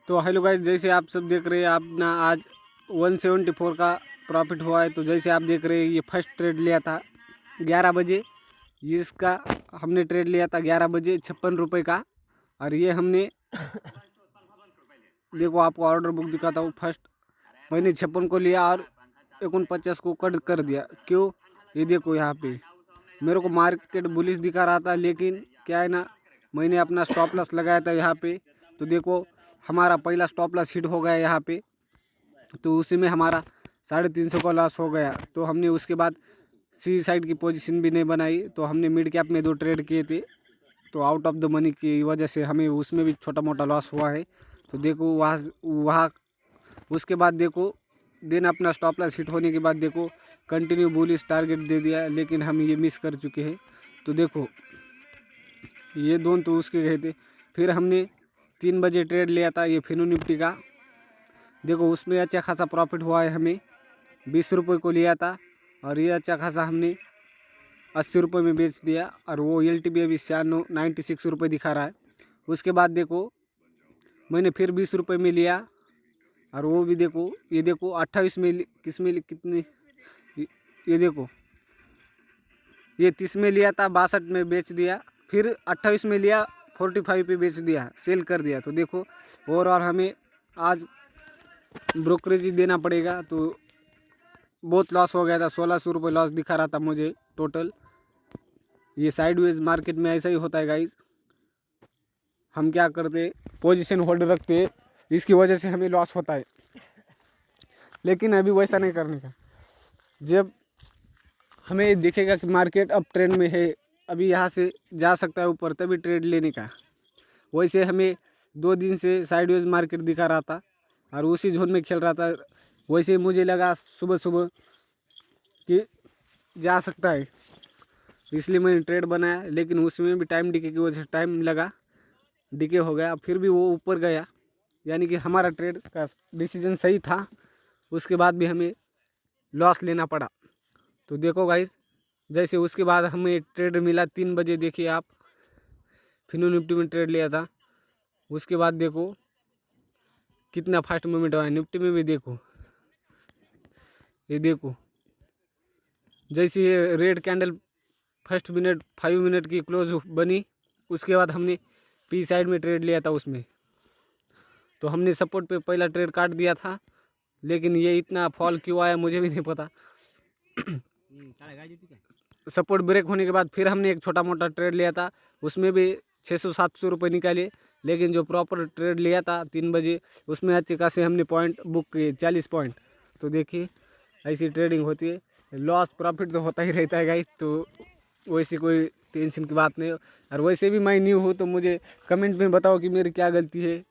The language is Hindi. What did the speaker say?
तो हेलो गाइस, जैसे आप सब देख रहे हैं अपना आज 174 का प्रॉफिट हुआ है। तो जैसे आप देख रहे हैं ये फर्स्ट ट्रेड लिया था 11 बजे, इसका हमने ट्रेड लिया था 11 बजे 56 रुपये का। और ये हमने देखो आपको ऑर्डर बुक दिखाता हूँ। फर्स्ट मैंने 56 को लिया और 49 को कट कर दिया। क्यों? ये देखो यहाँ पे मेरे को मार्केट बुलिश दिखा रहा था, लेकिन क्या है ना, मैंने अपना स्टॉप लॉस लगाया था यहाँ पे। तो देखो हमारा पहला स्टॉप लॉस हिट हो गया यहाँ पे, तो उसी में हमारा 350 का लॉस हो गया। तो हमने उसके बाद सी साइड की पोजीशन भी नहीं बनाई, तो हमने मिड कैप में 2 ट्रेड किए थे। तो आउट ऑफ द मनी की वजह से हमें उसमें भी छोटा मोटा लॉस हुआ है। तो देखो वहाँ उसके बाद देखो दिन अपना स्टॉप लॉस हिट होने के बाद देखो कंटिन्यू बुलिश टारगेट दे दिया, लेकिन हम ये मिस कर चुके हैं। तो देखो ये दोनों तो उसके गए थे। फिर हमने 3 बजे ट्रेड लिया था ये फिनो निफ्टी का। देखो उसमें अच्छा खासा प्रॉफिट हुआ है, हमें 20 रुपये को लिया था और ये अच्छा खासा हमने 80 रुपये में बेच दिया। और वो LTV अभी 96 रुपये दिखा रहा है। उसके बाद देखो मैंने फिर 20 रुपये में लिया और वो भी देखो, ये देखो 28 में किस में कितने, ये देखो ये 30 में लिया था 62 में बेच दिया। फिर 28 में लिया 45 पे बेच दिया, सेल कर दिया। तो देखो ओवरऑल हमें आज ब्रोकरेज ही देना पड़ेगा। तो बहुत लॉस हो गया था, 1600 रुपये लॉस दिखा रहा था मुझे टोटल। ये साइडवेज मार्केट में ऐसा ही होता है गाइस। हम क्या करते, पोजीशन होल्ड रखते, इसकी वजह से हमें लॉस होता है। लेकिन अभी वैसा नहीं करने का। जब हमें दिखेगा कि मार्केट अब ट्रेंड में है, अभी यहाँ से जा सकता है ऊपर, तभी ट्रेड लेने का। वैसे हमें 2 दिन से साइडवेज मार्केट दिखा रहा था और उसी जोन में खेल रहा था। वैसे मुझे लगा सुबह सुबह कि जा सकता है, इसलिए मैंने ट्रेड बनाया। लेकिन उसमें भी टाइम डिके की वजह से टाइम लगा, डिके हो गया। फिर भी वो ऊपर गया, यानी कि हमारा ट्रेड का डिसीजन सही था। उसके बाद भी हमें लॉस लेना पड़ा। तो देखो गाइस, जैसे उसके बाद हमें ट्रेड मिला 3 बजे, देखिए आप फिनो निफ्टी में ट्रेड लिया था। उसके बाद देखो कितना फास्ट मूवमेंट हुआ है निफ्टी में भी। देखो ये देखो जैसे ये रेड कैंडल फर्स्ट 5 मिनट की क्लोज बनी, उसके बाद हमने पी साइड में ट्रेड लिया था उसमें। तो हमने सपोर्ट पे पहला ट्रेड काट दिया था, लेकिन ये इतना फॉल क्यों आया मुझे भी नहीं पता। सपोर्ट ब्रेक होने के बाद फिर हमने एक छोटा मोटा ट्रेड लिया था, उसमें भी 600-700 रुपये निकाले। लेकिन जो प्रॉपर ट्रेड लिया था 3 बजे, उसमें अच्छे खासे हमने पॉइंट बुक किए, 40 पॉइंट। तो देखिए ऐसी ट्रेडिंग होती है। लॉस प्रॉफिट तो होता ही रहता है गाइस, तो वैसे कोई टेंशन की बात नहीं। और वैसे भी मैं न्यू हूँ, तो मुझे कमेंट में बताओ कि मेरी क्या गलती है।